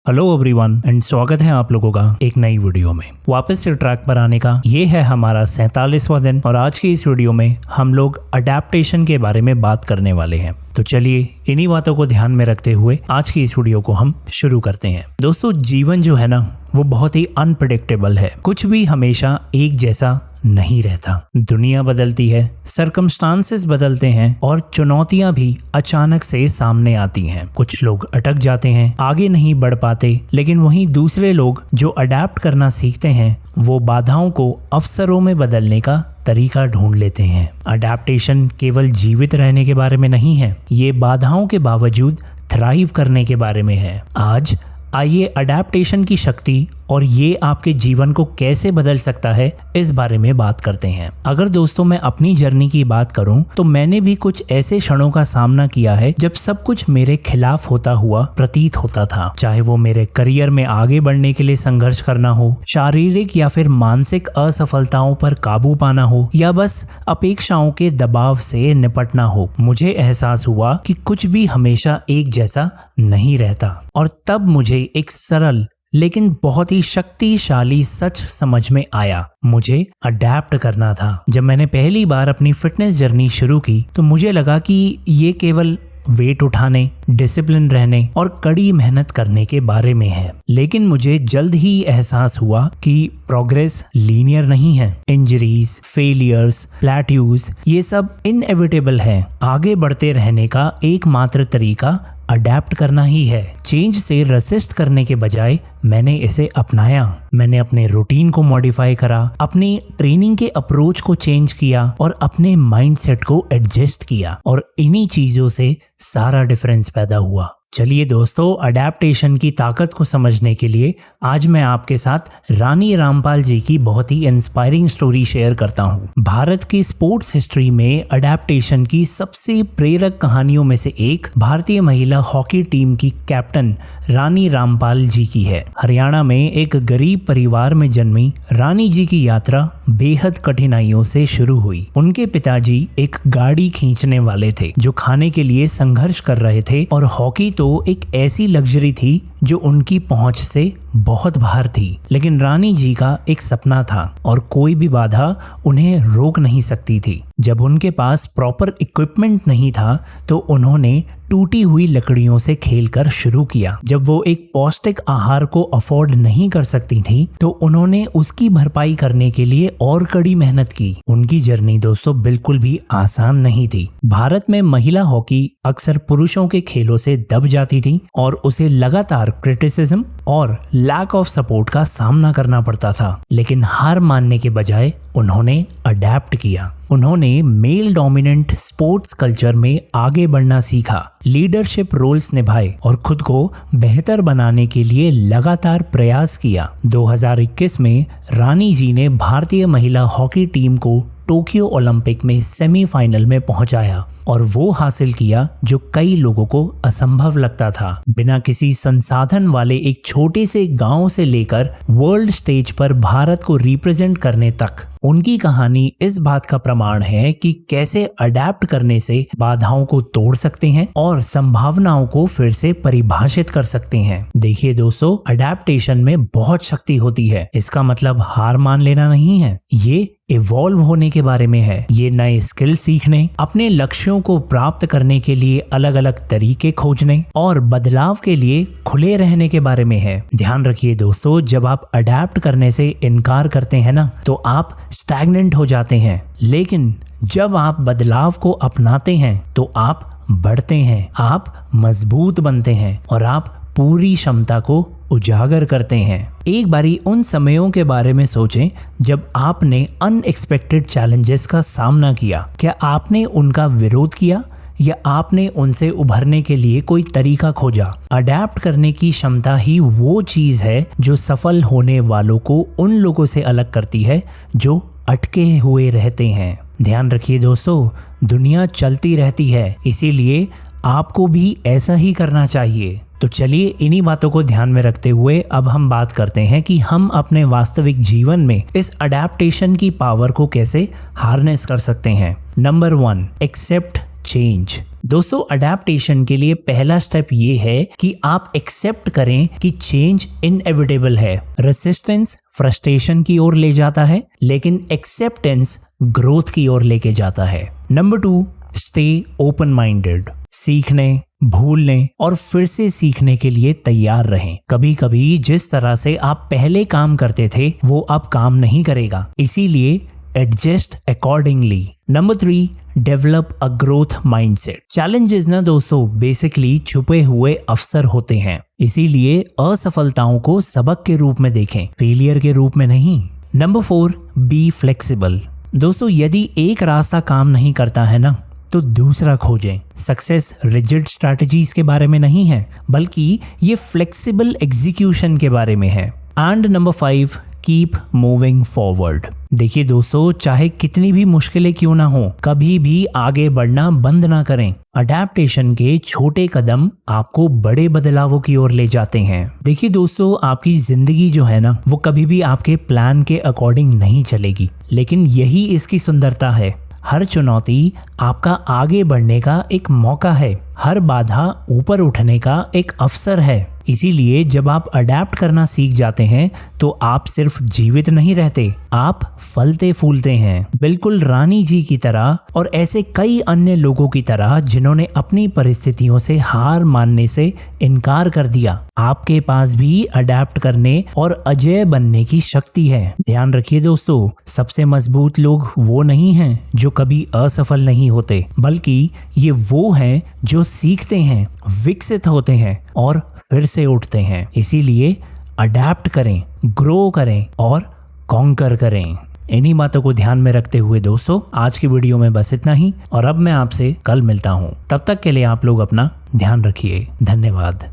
Hello everyone and स्वागत है आप लोगों का एक नई वीडियो में। वापस से ट्रैक पर आने का ये है हमारा 47वां दिन और आज की इस वीडियो में हम लोग अडेप्टेशन के बारे में बात करने वाले हैं। तो चलिए इन्हीं बातों को ध्यान में रखते हुए आज की इस वीडियो को हम शुरू करते हैं। दोस्तों, जीवन जो है ना वो बहुत ही अनप्रेडिक्टेबल है। कुछ भी हमेशा एक जैसा नहीं रहता। दुनिया बदलती है, सर्कमस्टांसेस बदलते हैं और चुनौतियां भी अचानक से सामने आती हैं। कुछ लोग अटक जाते हैं, आगे नहीं बढ़ पाते, लेकिन वहीं दूसरे लोग जो अडेप्ट करना सीखते हैं वो बाधाओं को अवसरों में बदलने का तरीका ढूंढ लेते हैं। अडेप्टेशन केवल जीवित रहने के बारे में नहीं है, ये बाधाओं के बावजूद थ्राइव करने के बारे में है। आज आइए अडेप्टेशन की शक्ति और ये आपके जीवन को कैसे बदल सकता है इस बारे में बात करते हैं। अगर दोस्तों मैं अपनी जर्नी की बात करूं तो मैंने भी कुछ ऐसे क्षणों का सामना किया है जब सब कुछ मेरे खिलाफ होता हुआ प्रतीत होता था। चाहे वो मेरे करियर में आगे बढ़ने के लिए संघर्ष करना हो, शारीरिक या फिर मानसिक असफलताओं पर काबू पाना हो, या बस अपेक्षाओं के दबाव से निपटना हो। मुझे एहसास हुआ कि कुछ भी हमेशा एक जैसा नहीं रहता और तब मुझे एक सरल लेकिन बहुत ही शक्तिशाली सच समझ में आया। मुझे अडेप्ट करना था। जब मैंने पहली बार अपनी फिटनेस जर्नी शुरू की तो मुझे लगा कि ये केवल वेट उठाने, डिसिप्लिन रहने और कड़ी मेहनत करने के बारे में है। लेकिन मुझे जल्द ही एहसास हुआ कि प्रोग्रेस लीनियर नहीं है। इंजरीज, फेलियर्स, प्लेट्यूज ये सब इनएविटेबल है। आगे बढ़ते रहने का एकमात्र तरीका अडेप्ट करना ही है। चेंज से रेसिस्ट करने के बजाय मैंने इसे अपनाया। मैंने अपने रूटीन को मॉडिफाई करा, अपनी ट्रेनिंग के अप्रोच को चेंज किया और अपने माइंडसेट को एडजस्ट किया और इन्हीं चीजों से सारा डिफरेंस पैदा हुआ। चलिए दोस्तों, अडेप्टेशन की ताकत को समझने के लिए आज मैं आपके साथ रानी रामपाल जी की बहुत ही इंस्पायरिंग स्टोरी शेयर करता हूँ। भारत की स्पोर्ट्स हिस्ट्री में अडेप्टेशन की सबसे प्रेरक कहानियों में से एक भारतीय महिला हॉकी टीम की कैप्टन रानी रामपाल जी की है। हरियाणा में एक गरीब परिवार में जन्मी रानी जी की यात्रा बेहद कठिनाइयों से शुरू हुई। उनके पिताजी एक गाड़ी खींचने वाले थे जो खाने के लिए संघर्ष कर रहे थे और हॉकी तो एक ऐसी लग्जरी थी जो उनकी पहुंच से बहुत बाहर थी। लेकिन रानी जी का एक सपना था और कोई भी बाधा उन्हें रोक नहीं सकती थी। जब उनके पास प्रॉपर इक्विपमेंट नहीं था तो उन्होंने टूटी हुई लकड़ियों से खेलकर शुरू किया। जब वो एक पौष्टिक आहार को अफोर्ड नहीं कर सकती थी तो उन्होंने उसकी भरपाई करने के लिए और कड़ी मेहनत की। उनकी जर्नी दोस्तों बिल्कुल भी आसान नहीं थी। भारत में महिला हॉकी अक्सर पुरुषों के खेलों से दब जाती थी और उसे लगातार क्रिटिसिज्म और लैक ऑफ सपोर्ट का सामना करना पड़ता था। लेकिन हार मानने के बजाय उन्होंने अडेप्ट किया। उन्होंने मेल डोमिनेंट स्पोर्ट्स कल्चर में आगे बढ़ना सीखा, लीडरशिप रोल्स निभाए और खुद को बेहतर बनाने के लिए लगातार प्रयास किया। 2021 में रानी जी ने भारतीय महिला हॉकी टीम को टोक्यो ओलंपिक में सेमीफाइनल में पहुंचाया और वो हासिल किया जो कई लोगों को असंभव लगता था। बिना किसी संसाधन वाले एक छोटे से गांव से लेकर वर्ल्ड स्टेज पर भारत को रिप्रेजेंट करने तक उनकी कहानी इस बात का प्रमाण है कि कैसे अडेप्ट करने से बाधाओं को तोड़ सकते हैं और संभावनाओं को फिर से परिभाषित कर सकते हैं। देखिए दोस्तों, अडेप्टेशन में बहुत शक्ति होती है। इसका मतलब हार मान लेना नहीं है, ये इवॉल्व होने के बारे में है। ये नए स्किल सीखने, अपने लक्ष्यों को प्राप्त करने के लिए अलग अलग तरीके खोजने और बदलाव के लिए खुले रहने के बारे में है। ध्यान रखिए दोस्तों, जब आप अडेप्ट करने से इनकार करते हैं ना तो आप स्टैग्नेंट हो जाते हैं। लेकिन जब आप बदलाव को अपनाते हैं तो आप बढ़ते हैं, आप मजबूत बनते हैं और आप पूरी क्षमता को उजागर करते हैं। एक बारी उन समयों के बारे में सोचें जब आपने अनएक्सपेक्टेड चैलेंजेस का सामना किया। क्या आपने उनका विरोध किया या आपने उनसे उभरने के लिए कोई तरीका खोजा? अडेप्ट करने की क्षमता ही वो चीज है जो सफल होने वालों को उन लोगों से अलग करती है जो अटके हुए रहते हैं। ध्यान रखिए दोस्तों, दुनिया चलती रहती है, इसीलिए आपको भी ऐसा ही करना चाहिए। तो चलिए इन्हीं बातों को ध्यान में रखते हुए अब हम बात करते हैं कि हम अपने वास्तविक जीवन में इस अडेप्टेशन की पावर को कैसे हार्नेस कर सकते हैं। Number 1, accept change. दोस्तों अडेप्टेशन के लिए पहला स्टेप ये है कि आप एक्सेप्ट करें कि चेंज इनएविटेबल है। रेसिस्टेंस फ्रस्ट्रेशन की ओर ले जाता है, लेकिन एक्सेप्टेंस ग्रोथ की ओर लेके जाता है। Number 2, stay open minded. सीखने, भूलने और फिर से सीखने के लिए तैयार रहें। कभी कभी जिस तरह से आप पहले काम करते थे वो अब काम नहीं करेगा, इसीलिए adjust accordingly. Number 3, develop a growth mindset. Challenges ना दोस्तों बेसिकली छुपे हुए अवसर होते हैं, इसीलिए असफलताओं को सबक के रूप में देखें, फेलियर के रूप में नहीं। Number 4, be flexible. दोस्तों यदि एक रास्ता काम नहीं करता है ना तो दूसरा खोजें। सक्सेस रिजिड स्ट्रैटेजीज के बारे में नहीं है, बल्कि ये फ्लेक्सिबल एग्जीक्यूशन के बारे में है। And number 5, keep moving forward. देखिए दोस्तों, चाहे कितनी भी मुश्किलें क्यों ना हो, कभी भी आगे बढ़ना बंद ना करें। अडेप्टेशन के छोटे कदम आपको बड़े बदलावों की ओर ले जाते हैं। देखिए दोस्तों, आपकी जिंदगी जो है ना वो कभी भी आपके प्लान के अकॉर्डिंग नहीं चलेगी, लेकिन यही इसकी सुंदरता है। हर चुनौती आपका आगे बढ़ने का एक मौका है, हर बाधा ऊपर उठने का एक अवसर है। इसीलिए जब आप अडेप्ट करना सीख जाते हैं तो आप सिर्फ जीवित नहीं रहते, आप फलते फूलते हैं, बिल्कुल रानी जी की तरह और ऐसे कई अन्य लोगों की तरह जिन्होंने अपनी परिस्थितियों से हार मानने से इनकार कर दिया। आपके पास भी अडेप्ट करने और अजेय बनने की शक्ति है। ध्यान रखिए दोस्तों, सबसे मजबूत लोग वो नहीं हैं जो कभी असफल नहीं होते, बल्कि ये वो हैं जो सीखते हैं, विकसित होते हैं और फिर से उठते हैं। इसीलिए अडेप्ट करें, ग्रो करें और कॉन्कर करें। इन्हीं बातों को ध्यान में रखते हुए दोस्तों आज की वीडियो में बस इतना ही, और अब मैं आपसे कल मिलता हूँ। तब तक के लिए आप लोग अपना ध्यान रखिए। धन्यवाद।